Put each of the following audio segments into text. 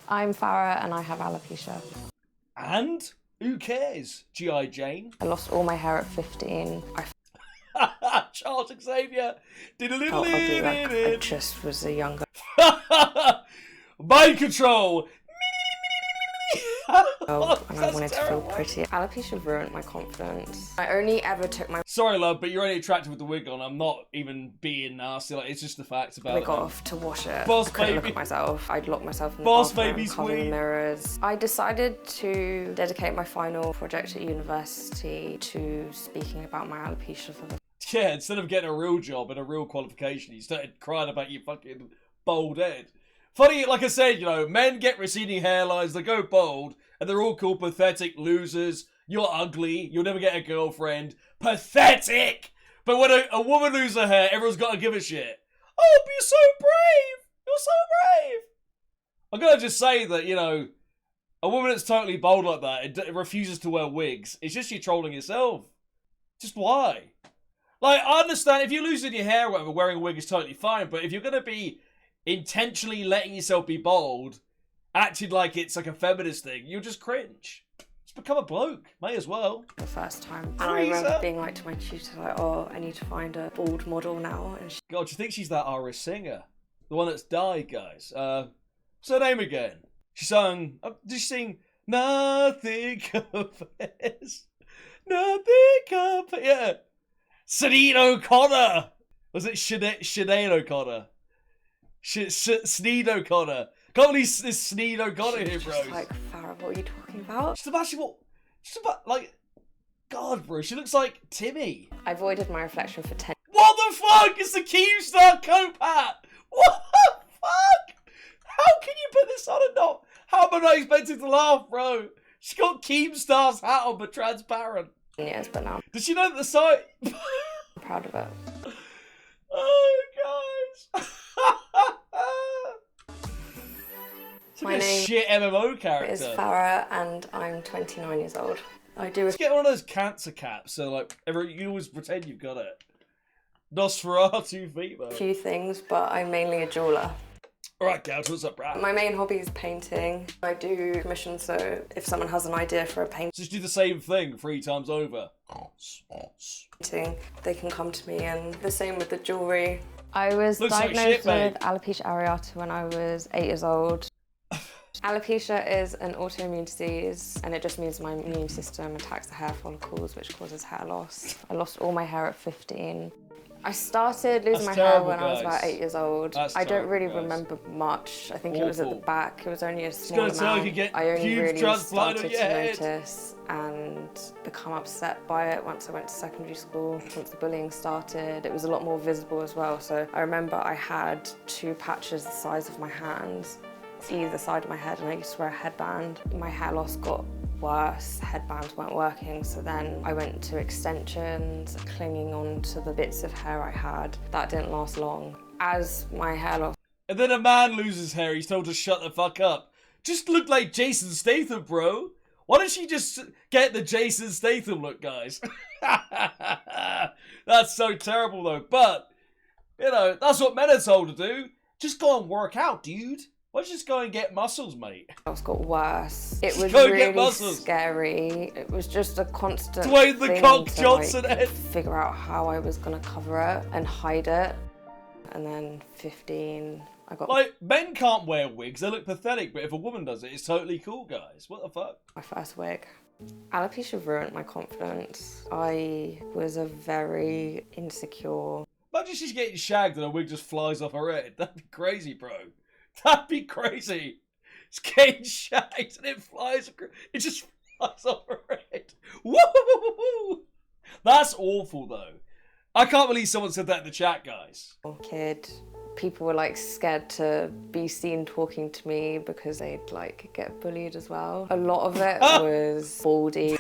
I'm Farah and I have alopecia. And? Who cares, G.I.Jane? I lost all my hair at 15. Charles Xavier! Felt ugly, like I just was a younger Mind control! girl and I wanted terrible. to feel pretty. Alopecia ruined my confidence. I only ever took my Sorry, love, but you're only attractive with the wig on. I'm not even being nasty. Like, it's just the facts about wig it. off to wash it. Boss I couldn't look baby. at myself. I'd lock myself in the Boss bathroom, baby cover the sweet. mirrors. I decided to dedicate my final project at university to speaking about my alopecia for the Yeah, instead of getting a real job and a real qualification, you started crying about your fucking bald head. Funny, like I said, you know, men get receding hairlines, they go bald, and they're all called pathetic losers. You're ugly, you'll never get a girlfriend. Pathetic! But when a woman loses her hair, everyone's got to give a shit. Oh, but you're so brave! You're so brave! I'm gonna just say that, you know, a woman that's totally bald like that, it refuses to wear wigs. It's just you trolling yourself. Just why? Like, I understand if you're losing your hair or whatever, wearing a wig is totally fine, but if you're going to be intentionally letting yourself be bald, acting like it's like a feminist thing, you'll just cringe. Just become a bloke. May as well. first time. And I remember being like to my tutor, like, oh, I need to find a bald model now. And God, do you think she's that Irish singer? The one that's died, guys. What's her name again? She sung, did she sing Nothing Compares? Nothing Compares? Yeah. Sinead O'Connor! Was it Sinead O'Connor? Sneed O'Connor. Can't believe this Sneed O'Connor here, bro. Like, Farah, what are you talking about? Just imagine what... Just about, like... God, bro, she looks like Timmy. I avoided my reflection for 10 What the fuck? It's the Keemstar coat hat! What the fuck? How can you put this on and not... How am I not expecting to laugh, bro? She got Keemstar's hat on, but transparent. years, but now Did she know that the site... I'm proud of it. Oh, guys. It's like My a name shit MMO character. is Farah and I'm 29 years old. I do Let's get one of those cancer caps, so like you always pretend you've got it. Nosferatu fever. a few things, but I'm mainly a jeweler. Alright, Gals, what's up, Brad? My main hobby is painting. I do commissions, so if someone has an idea for a Just do the same thing 3 times over. painting, they can come to me, and the same with the jewellery. I was Looks like diagnosed shit, mate. with alopecia areata when I was 8 years old. Alopecia is an autoimmune disease, and it just means my immune system attacks the hair follicles, which causes hair loss. I lost all my hair at 15. I started losing my hair when I was about 8 years old. I don't really remember much. I think it was at the back. It was only a small amount. I only really started to notice and become upset by it once I went to secondary school. Once the bullying started, it was a lot more visible as well. So I remember I had 2 patches the size of my hands, either side of my head, and I used to wear a headband. My hair loss got worse, headbands weren't working, so then I went to extensions, clinging on to the bits of hair I had. That didn't last long. As my hair loss... And then a man loses hair, he's told to shut the fuck up. Just look like Jason Statham, bro. Why don't she just get the Jason Statham look, guys? That's so terrible, though. But, you know, that's what men are told to do. Just go and work out, dude. Why don't you just go and get muscles, mate? It got worse. It was go and get really muscles. Scary. It was just a constant Dwayne the thing Cock to, Johnson like, head. figure out how I was going to cover it and hide it. And then 15, I got Like, men can't wear wigs, they look pathetic, but if a woman does it, it's totally cool, guys. What the fuck? my first wig. Alopecia ruined my confidence. I was a very insecure... Imagine she's getting shagged and a wig just flies off her head. That'd be crazy, bro. That'd be crazy. It's getting shagged and it flies. It just flies off her head. Woo! That's awful, though. I can't believe someone said that in the chat, guys. kid. People were like scared to be seen talking to me because they'd like get bullied as well. A lot of it was baldy.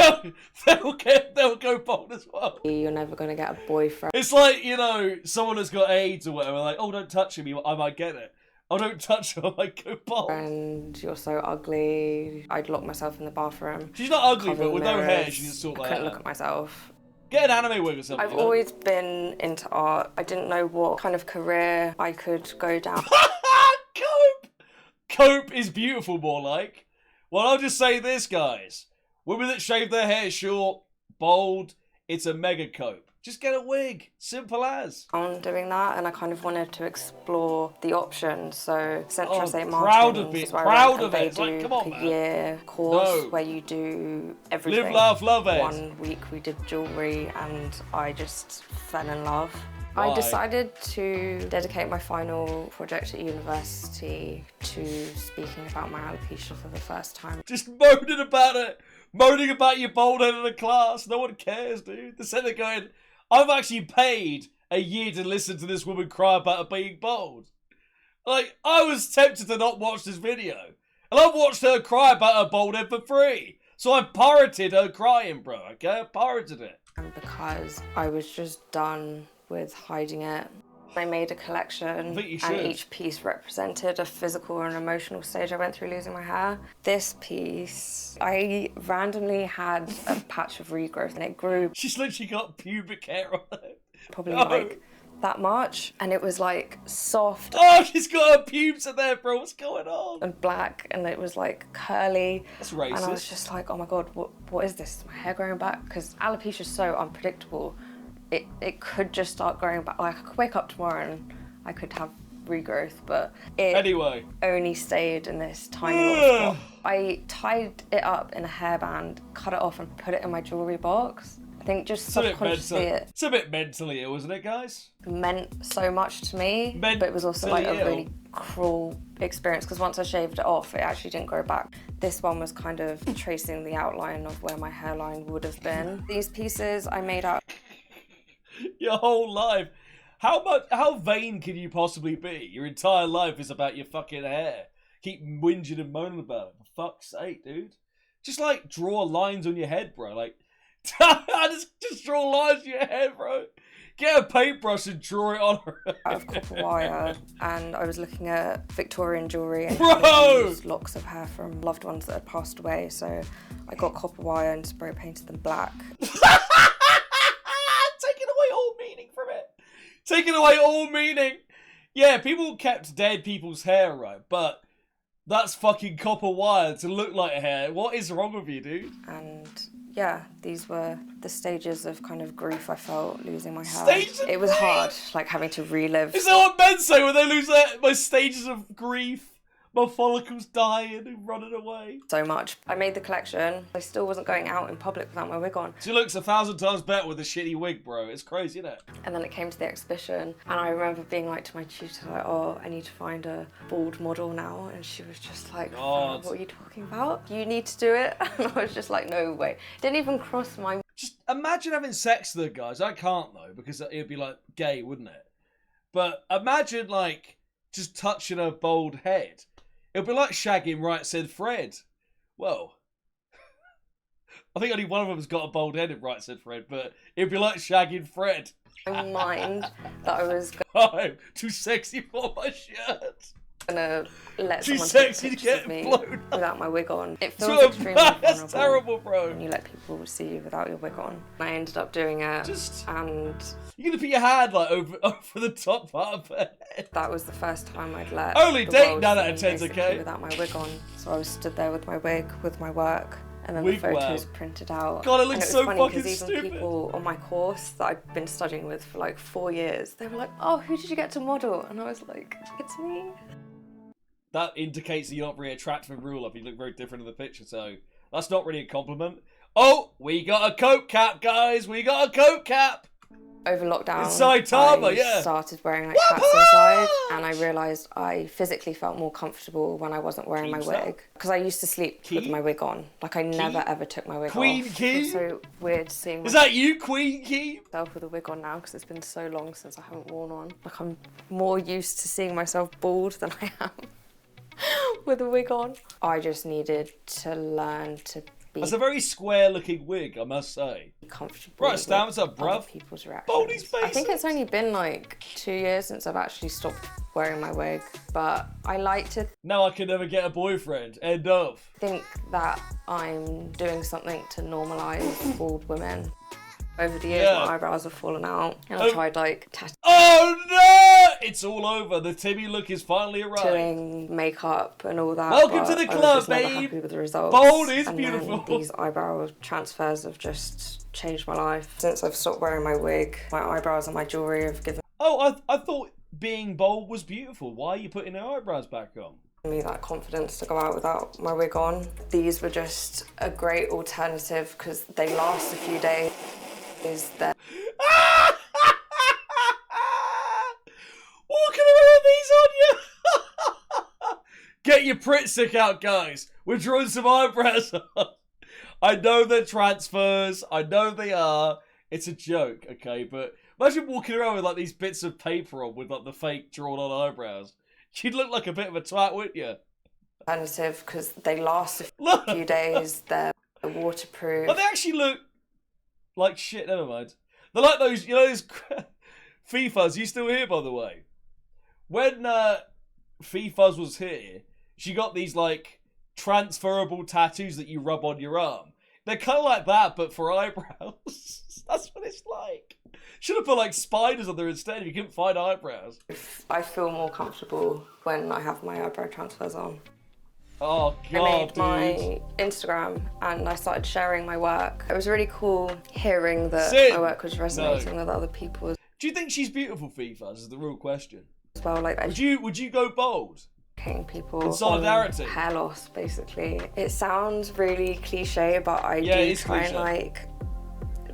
They'll go bold as well. You're never gonna get a boyfriend. It's like, you know, someone has got AIDS or whatever, like, oh, don't touch me, I might get it. Oh, don't touch her, I might go bald. And you're so ugly. I'd lock myself in the bathroom. She's not ugly, cover but with mirrors. no hair, she just sort I like couldn't that. look at myself. Get an anime wig or something. I've always been into art. I didn't know what kind of career I could go down. Cope! Cope is beautiful, more like. Well, I'll just say this, guys. Women that shave their hair short, bald, it's a mega cope. Just get a wig. Simple as. I'm doing that, and I kind of wanted to explore the options. So Central St. Proud Martin's of it. is where Proud I of went, it. It's and like, they come do on, a man. year course No. where you do everything. Live, laugh, love it. 1 week we did jewellery, and I just fell in love. Why? I decided to dedicate my final project at university to speaking about my alopecia for the first time. Just moaning about it. Moaning about your bald head in a class. No one cares, dude. They're sitting there going, I've actually paid a year to listen to this woman cry about her being bald. Like, I was tempted to not watch this video. And I watched her cry about her bald head for free. So I pirated her crying, bro, okay? I pirated it. And because I was just done with hiding it, I made a collection, I think you and should. each piece represented a physical or an emotional stage I went through losing my hair. This piece, I randomly had a patch of regrowth, and it grew She's literally got pubic hair on it. probably No. like that much, and it was like soft Oh, she's got her pubes in there, bro. What's going on? and black, and it was like curly. That's racist. And I was just like, oh my god, what is this? Is my hair growing back? Because alopecia is so unpredictable. It could just start growing back. Like, I could wake up tomorrow and I could have regrowth, but it Anyway. only stayed in this tiny little spot. I tied it up in a hairband, cut it off, and put it in my jewellery box. I think just subconsciously It's a bit mentally ill, isn't it, guys? it meant so much to me, but it was also like a Mentally really cruel experience, because once I shaved it off, it actually didn't grow back. This one was kind of tracing the outline of where my hairline would have been. These pieces I made out. Your whole life. How vain can you possibly be? Your entire life is about your fucking hair. Keep whinging and moaning about it. For fuck's sake, dude. Just like draw lines on your head, bro. Like, just draw lines on your head, bro. Get a paintbrush and draw it on her. Out of copper wire, and I was looking at Victorian jewellery and Bro! used locks of hair from loved ones that had passed away, so I got copper wire and spray painted them black. Taking away all meaning from it. Taking away all meaning. Yeah, people kept dead people's hair, right? But that's fucking copper wire to look like hair. What is wrong with you, dude? And yeah, these were the stages of kind of grief I felt losing my hair. Stages of It was grief? hard, like having to relive. Is that what men say when they lose my stages of grief? My follicles dying and running away. So much. I made the collection. I still wasn't going out in public without my wig on. She looks 1,000 times better with a shitty wig, bro. It's crazy, isn't it? And then it came to the exhibition, and I remember being like to my tutor, like, oh, I need to find a bald model now. And she was just like, God. what are you talking about? You need to do it. And I was just like, no way. Didn't even cross my... Just imagine having sex with the guys. I can't, though, because it'd be, like, gay, wouldn't it? But imagine, like, just touching her bald head. It'd be like shagging Right Said Fred. Well, I think only one of them's got a bald head in Right Said Fred, but it'd be like shagging Fred. mind that I was I'm too sexy for my shirt. gonna let Too someone take sexy to pictures of get me blown up. without my wig on. It feels So extremely that's vulnerable terrible, bro. when you let people see you without your wig on. I ended up doing it, Just and you're gonna put your hand like over the top part of her head. that was the first time I'd let Only the date world 9 out see of me 10's basically okay. without my wig on. So I was stood there with my wig, with my work, and then Wig the photos work. printed out. God, it And looks was so funny fucking because even stupid. people on my course that I've been studying with for like 4 years, they were like, "Oh, who did you get to model?" And I was like, "It's me." That indicates that you're not very attractive in real life. You look very different in the picture, so that's not really a compliment. Oh, we got a coat cap, guys. We got a coat cap. Over lockdown, It's Saitama, I yeah. started wearing like hats inside, and I realised I physically felt more comfortable when I wasn't wearing my Keep that. wig. Because I used to sleep with Keep. my wig on. Like I never ever took my wig Queen off. Key? It's so weird seeing Is that you, Queen Key? myself with a wig on now because it's been so long since I haven't worn one. Like I'm more used to seeing myself bald than I am with a wig on. I just needed to learn to be That's a very square-looking wig, I must say. comfortable. Right, with Stan, what's up, other bruv? people's reactions. Baldy's I think basics. it's only been like 2 years since I've actually stopped wearing my wig, but I like to Now I can never get a boyfriend. End of. think that I'm doing something to normalise bald women. Over the years, Yeah. my eyebrows have fallen out, and Oh. I tried like tattoo. Oh no! It's all over. The Timmy look is finally arrived. doing makeup and all that. Welcome to the I was club, just never babe. happy with the results. Bold is and beautiful. Then these eyebrow transfers have just changed my life. Since I've stopped wearing my wig, my eyebrows and my jewellery have given Oh, I thought being bold was beautiful. Why are you putting your eyebrows back on? me that confidence to go out without my wig on. These were just a great alternative because they last a few days. They're Walking around with these on you. Get your Pritt stick out, guys. We're drawing some eyebrows on. I know they're transfers. I know they are. It's a joke, okay? But imagine walking around with like these bits of paper on with like the fake drawn on eyebrows. You'd look like a bit of a twat, wouldn't you? alternative because they last a Look. few days. They're waterproof. But they actually look like shit. Never mind. They're like those, you know, those Fifas. You still here, by the way? When Fifas was here, she got these like transferable tattoos that you rub on your arm. They're kind of like that, but for eyebrows. That's what it's like. Should have put like spiders on there instead. You couldn't find eyebrows. I feel more comfortable when I have my eyebrow transfers on. Oh I god, made dude. my Instagram and I started sharing my work. It was really cool hearing that Sin. my work was resonating with other people as Do you think she's beautiful, Fifas? Is the real question. well. Like Would you go bold? educating people In solidarity? on hair loss, basically. It sounds really cliche, but I Yeah, do it's try cliche. and like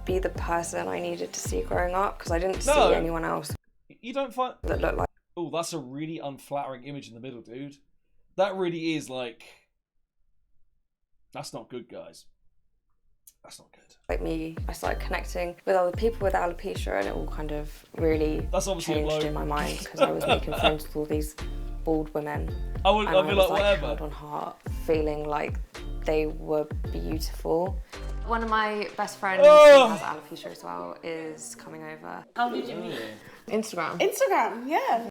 be the person I needed to see growing up because I didn't No. see anyone else You don't find... that looked like. Oh, that's a really unflattering image in the middle, dude. That really is like... That's not good, guys. That's not good. Like me, I started connecting with other people with alopecia and it all kind of really That's obviously a changed bloke. in my mind because I was making friends with all these bald women. I'd be And like, I was, whatever. hand on heart, feeling like they were beautiful. One of my best friends Oh. who has alopecia as well is coming over. How did you meet? Instagram. Instagram, yeah.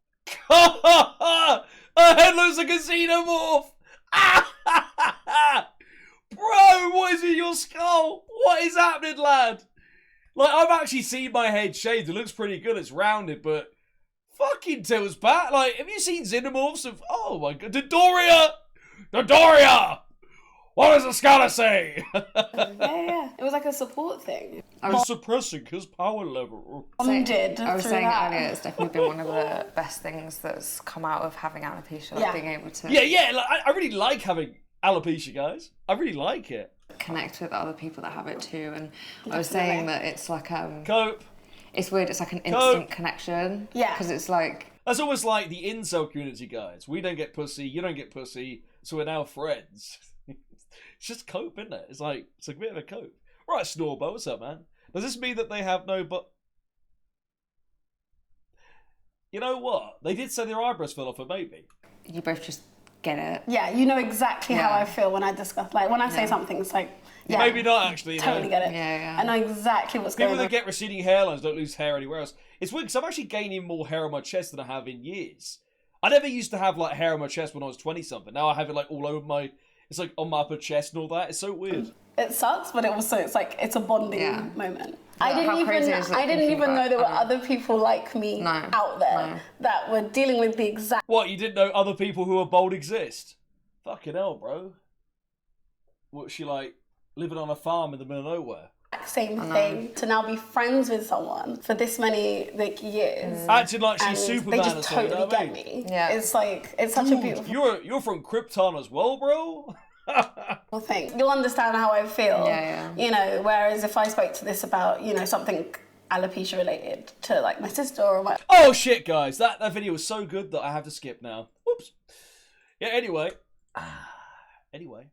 Her head looks like a xenomorph! Bro, what is in your skull? What is happening, lad? Like, I've actually seen my head shaved. It looks pretty good. It's rounded, but fucking tilts back. Like, have you seen xenomorphs of... Oh, my God. Dodoria! Dodoria! What does the scholar say? Yeah. It was like a support thing. I'm suppressing his power level. Bonded I was through saying that. earlier, it's definitely been one of the best things that's come out of having alopecia, Yeah. being able to Yeah, like, I really like having alopecia, guys. I really like it. connect with other people that have it too. And I was saying that it's like Cope. it's weird. It's like an instant connection. Yeah. Because it's like That's almost like the incel community, guys. We don't get pussy, you don't get pussy, so we're now friends. It's just cope, isn't it? It's a bit of a cope. Right, Snorbo, what's up, man? Does this mean that they have no but? You know what? They did say their eyebrows fell off a baby. you both just get it. Yeah, you know exactly how Yeah. I feel when I discuss, like when I say something, it's like, yeah. Maybe not actually. You Totally know? get it. Yeah. I know exactly what's People going on. that get receding hairlines don't lose hair anywhere else. It's weird because I'm actually gaining more hair on my chest than I have in years. I never used to have like hair on my chest when I was 20 something. Now I have it like all over my. It's like on my upper chest and all that. It's so weird. It sucks, but it's like it's a bonding Yeah. moment. How crazy is it I didn't thinking even know about there were other- other people like me No, out there no. that were dealing with the exact What, you didn't know other people who are bold exist? Fucking hell, bro. What's she like, living on a farm in the middle of nowhere? same thing. To now be friends with someone for this many years. Acting like she's And Superman they just or something, totally you know what I get mean? me. Yeah. It's like it's such a beautiful You're from Krypton as well, bro? thing. You'll understand how I feel. Yeah. You know, whereas if I spoke to this about, you know, something alopecia related to like my sister or my Oh shit, guys. That video was so good that I have to skip now. Whoops. Yeah, anyway. Anyway.